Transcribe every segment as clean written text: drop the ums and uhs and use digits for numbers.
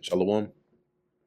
Shalom.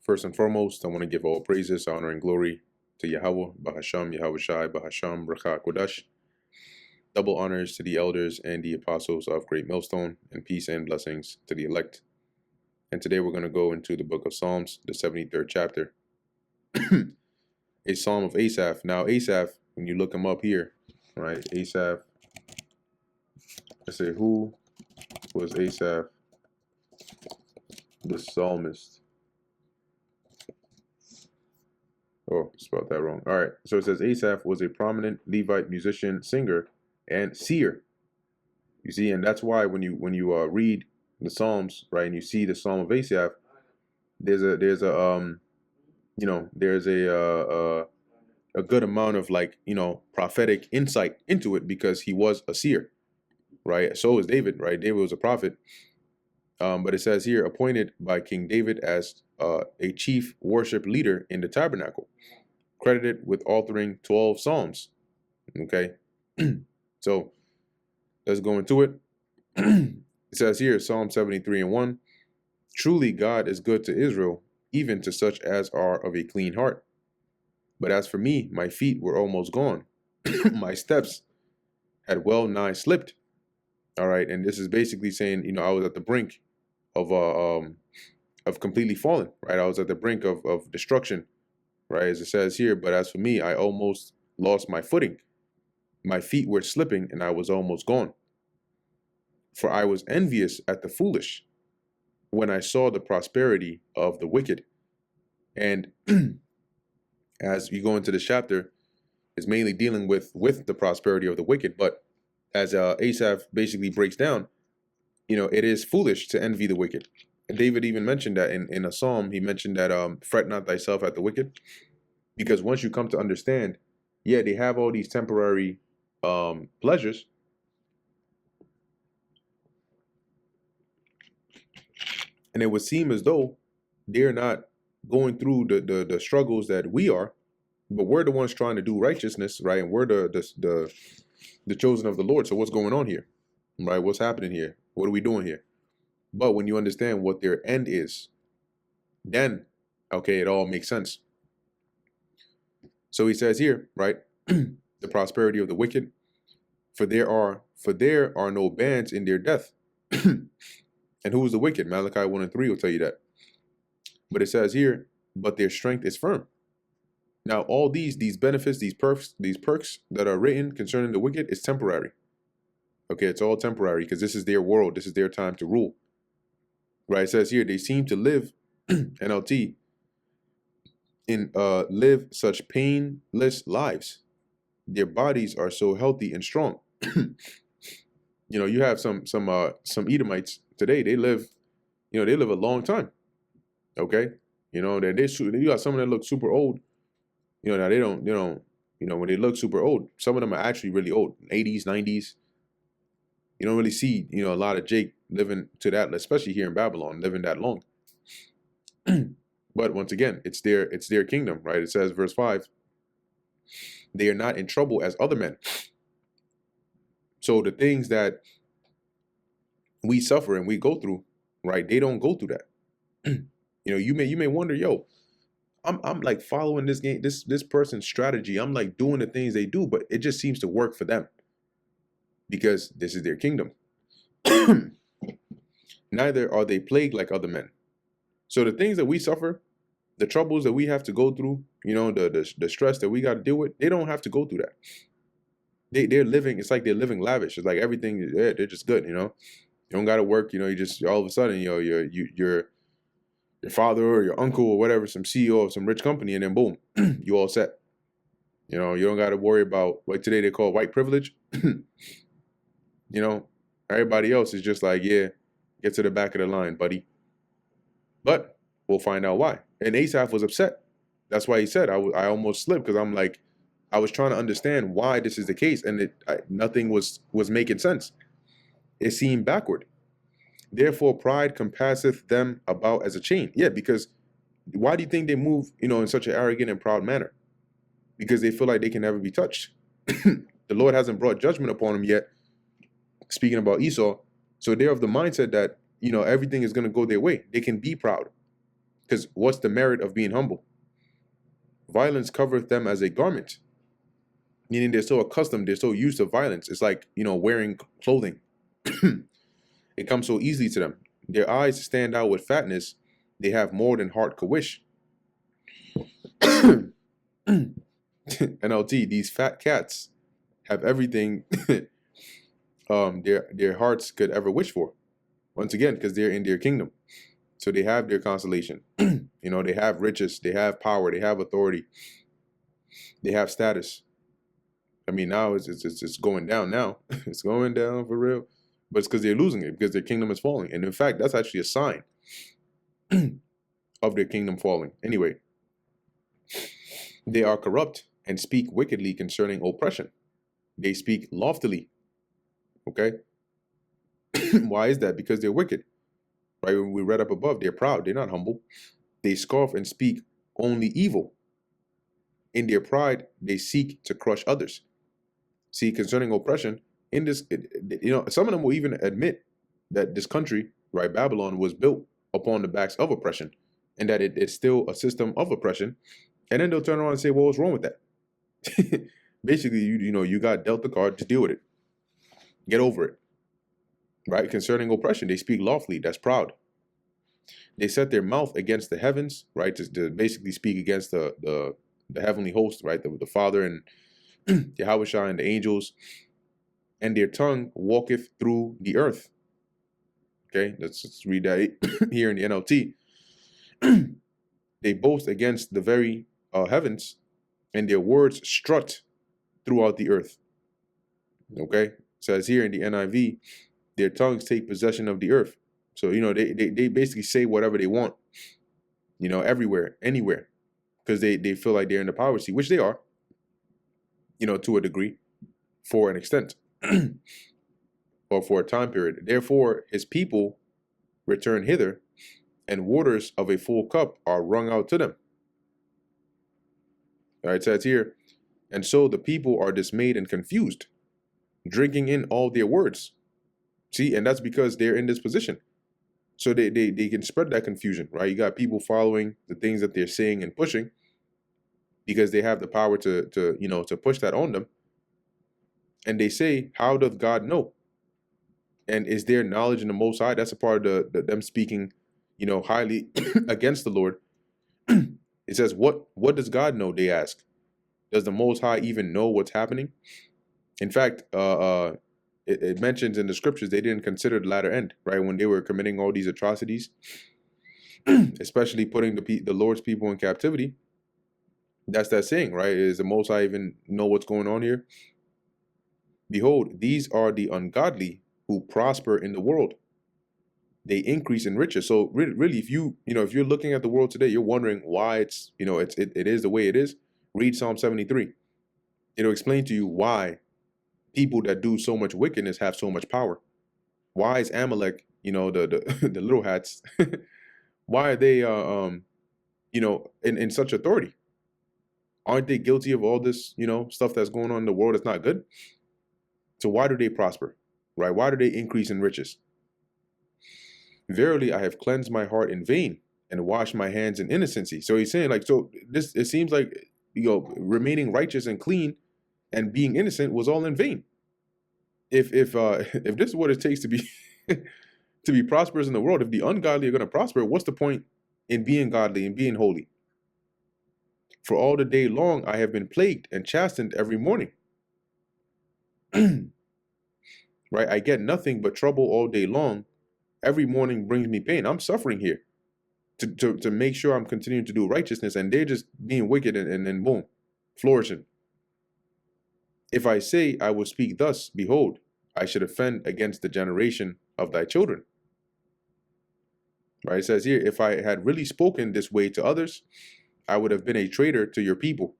First and foremost, I want to give all praises, honor, and glory to Yahweh, Bahasham, Yahweh Shai, Bahasham, Bracha, Kodash. Double honors to the elders and the apostles of Great Millstone, and peace and blessings to the elect. And today we're going to go into the book of Psalms, the 73rd chapter. A psalm of Asaph. Now, Asaph, when you look him up here, right, Asaph, let's say, who was Asaph, the psalmist? Oh, spelled that wrong. All right. So it says Asaph was a prominent Levite musician, singer, and seer. You see, and that's why when you read the Psalms, right, and you see the Psalm of Asaph, there's a good amount of prophetic insight into it because he was a seer, right? So is David, right? David was a prophet. But it says here, appointed by King David as a chief worship leader in the tabernacle, credited with authoring 12 Psalms. Okay, so let's go into it. It says here, Psalm 73:1, truly God is good to Israel, even to such as are of a clean heart. But as for me, my feet were almost gone. My steps had well nigh slipped. All right, and this is basically saying, I was at the brink of completely falling, right? I was at the brink of destruction, right? As it says here, but as for me, I almost lost my footing. My feet were slipping and I was almost gone. For I was envious at the foolish when I saw the prosperity of the wicked. And as you go into this chapter, it's mainly dealing with the prosperity of the wicked. But as Asaph basically breaks down, it is foolish to envy the wicked. And David even mentioned that in a psalm. He mentioned that fret not thyself at the wicked, because once you come to understand, yeah, they have all these temporary pleasures, and it would seem as though they're not going through the struggles that we are, but we're the ones trying to do righteousness, right? And we're the chosen of the Lord. So what's going on here, right? What's happening here? What are we doing here? But when you understand what their end is, then, okay, it all makes sense. So he says here, right, the prosperity of the wicked, for there are no bands in their death. And who is the wicked? Malachi 1:3 will tell you that. But it says here, but their strength is firm. Now, all these benefits, these perks that are written concerning the wicked is temporary. Okay, it's all temporary because this is their world. This is their time to rule. Right? It says here, they seem to live, NLT, live such painless lives. Their bodies are so healthy and strong. You have some Edomites today. They live a long time. Okay, you got some that look super old. Now they don't. When they look super old, some of them are actually really old, 80s, 90s. You don't really see a lot of Jake living to that, especially here in Babylon, living that long. But once again, it's their kingdom, right? It says, verse 5, they are not in trouble as other men. So the things that we suffer and we go through, right? They don't go through that. You may wonder, yo, I'm like following this person's strategy. I'm like doing the things they do, but it just seems to work for them because this is their kingdom. Neither are they plagued like other men. So the things that we suffer, the troubles that we have to go through, the stress that we got to deal with, they don't have to go through that. They're living. It's like they're living lavish. It's like everything. They're just good. You don't got to work. You just all of a sudden, your father or your uncle or whatever, some CEO of some rich company, and then boom, you all set. You don't got to worry about what today they call white privilege. Everybody else is just like, yeah, get to the back of the line, buddy. But we'll find out why. And Asaph was upset. That's why he said, I almost slipped, because I'm like, I was trying to understand why this is the case, and nothing was making sense. It seemed backward. Therefore, pride compasseth them about as a chain. Yeah, because why do you think they move, in such an arrogant and proud manner? Because they feel like they can never be touched. The Lord hasn't brought judgment upon them yet. Speaking about Esau, so they're of the mindset that everything is going to go their way. They can be proud. Because what's the merit of being humble? Violence covereth them as a garment, meaning they're so accustomed, they're so used to violence. It's like, wearing clothing. It comes so easily to them. Their eyes stand out with fatness. They have more than heart could wish. NLT, these fat cats have everything their hearts could ever wish for. Once again, because they're in their kingdom. So they have their consolation. They have riches, they have power, they have authority, they have status. I mean, now it's going down now. It's going down for real. But it's because they're losing it, because their kingdom is falling. And in fact, that's actually a sign of their kingdom falling. Anyway, they are corrupt and speak wickedly concerning oppression. They speak loftily. Okay? Why is that? Because they're wicked. Right? When we read up above, they're proud. They're not humble. They scoff and speak only evil. In their pride, they seek to crush others. See, concerning oppression, in this, some of them will even admit that this country, right, Babylon, was built upon the backs of oppression, and that it's still a system of oppression. And then they'll turn around and say, well, what's wrong with that? Basically, you got dealt the card, just deal with it. Get over it. Right? Concerning oppression, they speak lawfully. That's proud. They set their mouth against the heavens, right? To basically speak against the heavenly host, right? The Father and Yahushua and the angels. And their tongue walketh through the earth. Okay, let's read that here in the NLT. They boast against the very heavens, and their words strut throughout the earth. Okay, it says here in the NIV, their tongues take possession of the earth. So, they basically say whatever they want, everywhere, anywhere, because they feel like they're in the power seat, which they are, to a degree, for an extent, or for a time period. Therefore, his people return hither, and waters of a full cup are wrung out to them. All right, it says here, and so the people are dismayed and confused, drinking in all their words. See, and that's because they're in this position. So they can spread that confusion, right? You got people following the things that they're saying and pushing because they have the power to push that on them. And they say, how doth God know? And is there knowledge in the Most High? That's a part of them speaking, highly against the Lord. It says, what does God know? They ask. Does the Most High even know what's happening? In fact, it mentions in the scriptures they didn't consider the latter end, right? When they were committing all these atrocities, especially putting the Lord's people in captivity. That's that saying, right? Is the Most High even know what's going on here? Behold, these are the ungodly who prosper in the world. They increase in riches. So really, if you're looking at the world today, you're wondering why it is the way it is. Read Psalm 73. It'll explain to you why people that do so much wickedness have so much power. Why is Amalek, the the little hats, why are they in such authority? Aren't they guilty of all this, stuff that's going on in the world that's not good? So why do they prosper? Right? Why do they increase in riches? Verily, I have cleansed my heart in vain and washed my hands in innocency. So he's saying, it seems like, remaining righteous and clean and being innocent was all in vain. If this is what it takes to be to be prosperous in the world, if the ungodly are going to prosper, what's the point in being godly and being holy? For all the day long I have been plagued and chastened every morning. Right? I get nothing but trouble all day long. Every morning brings me pain. I'm suffering here to make sure I'm continuing to do righteousness, and they're just being wicked and boom, flourishing. If I say I will speak thus, behold, I should offend against the generation of thy children. Right? It says here, if I had really spoken this way to others, I would have been a traitor to your people,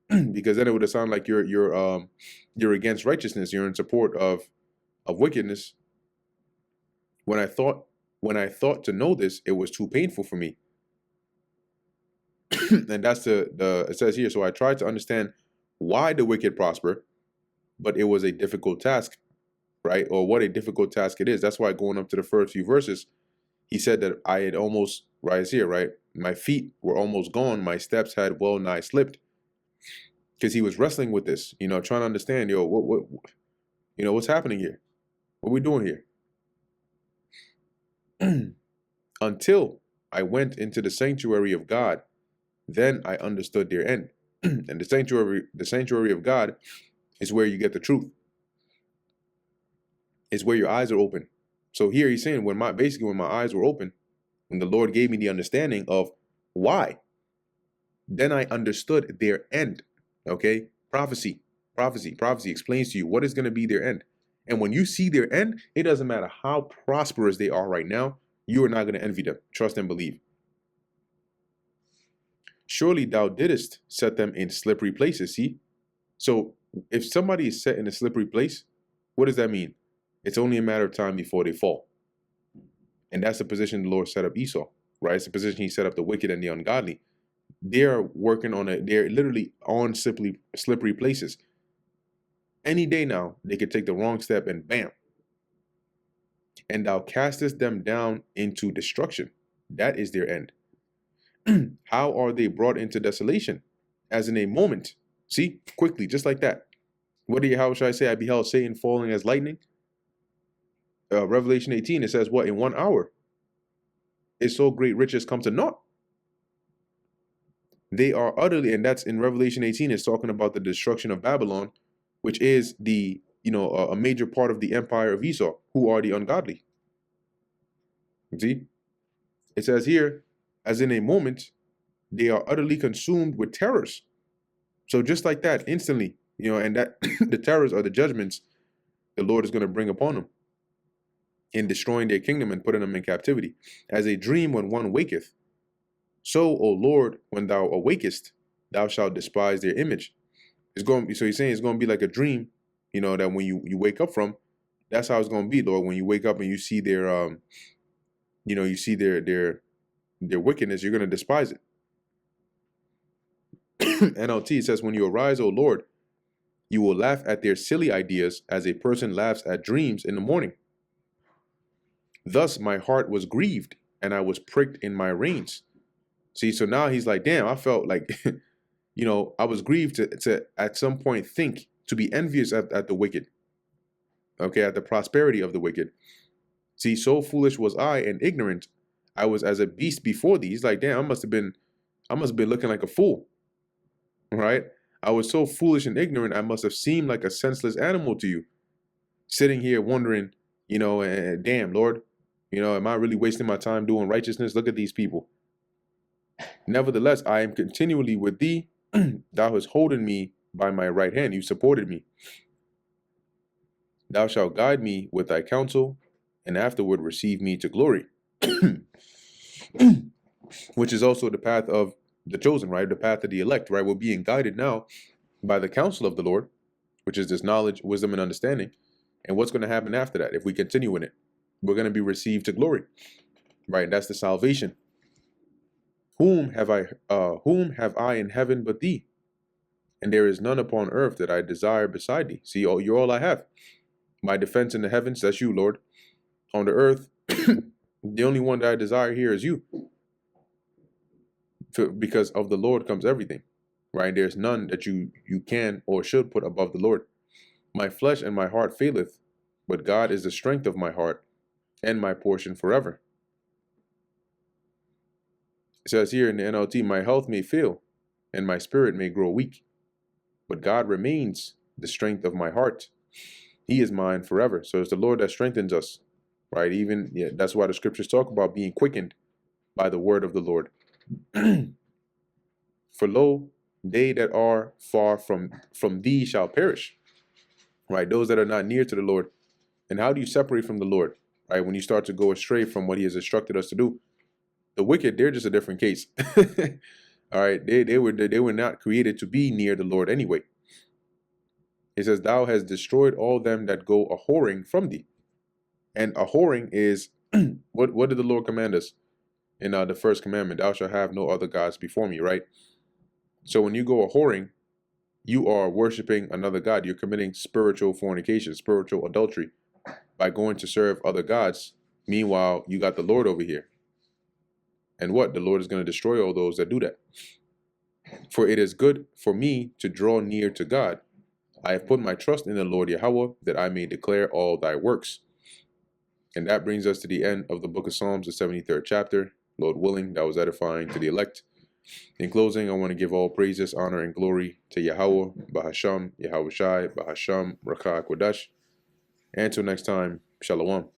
because then it would have sounded like you're against righteousness. You're in support of wickedness. When I thought to know this, it was too painful for me. And that's it says here. So I tried to understand why the wicked prosper, but it was a difficult task, right? Or what a difficult task it is. That's why going up to the first few verses, he said that I had almost, right here, right? My feet were almost gone. My steps had well nigh slipped. Because he was wrestling with this, trying to understand, what's happening here? What are we doing here? Until I went into the sanctuary of God, then I understood their end. And the sanctuary of God is where you get the truth. It's where your eyes are open. So here he's saying when my eyes were open, when the Lord gave me the understanding of why, then I understood their end. Okay? Prophecy explains to you what is going to be their end. And when you see their end, it doesn't matter how prosperous they are right now, you are not going to envy them. Trust and believe. Surely thou didst set them in slippery places. See? So if somebody is set in a slippery place, what does that mean? It's only a matter of time before they fall. And that's the position the Lord set up Esau, right? It's the position he set up the wicked and the ungodly. They're literally on slippery places. Any day now, they could take the wrong step and bam. And thou castest them down into destruction. That is their end. How are they brought into desolation? As in a moment. See, quickly, just like that. How should I say? I beheld Satan falling as lightning. Revelation 18, it says what? In 1 hour. Is so great riches come to naught. They are utterly, and that's in Revelation 18, it's talking about the destruction of Babylon, which is a major part of the empire of Esau, who are the ungodly. See? It says here, as in a moment, they are utterly consumed with terrors. So just like that, instantly, and that the terrors are the judgments the Lord is going to bring upon them in destroying their kingdom and putting them in captivity. As a dream when one waketh, so, O Lord, when thou awakest, thou shalt despise their image. So he's saying it's going to be like a dream, that when you wake up from, that's how it's going to be, Lord. When you wake up and you see their, their wickedness, you're going to despise it. NLT says, when you arise, O Lord, you will laugh at their silly ideas as a person laughs at dreams in the morning. Thus my heart was grieved and I was pricked in my reins. See, so now he's like, damn, I felt like, I was grieved to at some point think, to be envious at the wicked. Okay, at the prosperity of the wicked. See, so foolish was I and ignorant. I was as a beast before thee. He's like, damn, I must have been looking like a fool. Right? I was so foolish and ignorant, I must have seemed like a senseless animal to you. Sitting here wondering, damn, Lord, am I really wasting my time doing righteousness? Look at these people. Nevertheless, I am continually with thee. Thou hast holden me by my right hand. You supported me. Thou shalt guide me with thy counsel, and afterward receive me to glory. Which is also the path of the chosen, right? The path of the elect, right? We're being guided now by the counsel of the Lord, which is this knowledge, wisdom, and understanding. And what's going to happen after that? If we continue in it, we're going to be received to glory, right? And that's the salvation. Whom have I in heaven but thee? And there is none upon earth that I desire beside thee. See, you're all I have. My defense in the heavens, that's you, Lord. On the earth, the only one that I desire here is you. Because of the Lord comes everything, right? There's none that you can or should put above the Lord. My flesh and my heart faileth, but God is the strength of my heart and my portion forever. It says here in the NLT, my health may fail and my spirit may grow weak, but God remains the strength of my heart. He is mine forever. So it's the Lord that strengthens us, right? That's why the scriptures talk about being quickened by the word of the Lord. For lo, they that are far from thee shall perish, right? Those that are not near to the Lord. And how do you separate from the Lord, right? When you start to go astray from what he has instructed us to do. The wicked, they're just a different case. All right, they were not created to be near the Lord anyway. It says, thou hast destroyed all them that go a whoring from thee. And a whoring is, what did the Lord command us in the first commandment? Thou shalt have no other gods before me, right? So when you go a whoring, you are worshiping another god. You're committing spiritual fornication, spiritual adultery by going to serve other gods. Meanwhile, you got the Lord over here. And what? The Lord is going to destroy all those that do that. For it is good for me to draw near to God. I have put my trust in the Lord Yahweh, that I may declare all thy works. And that brings us to the end of the book of Psalms, the 73rd chapter. Lord willing, that was edifying to the elect. In closing, I want to give all praises, honor, and glory to Yahweh, Bahasham, Yahweh Shai, Bahasham, Rakah Kodash. And until next time, Shalom.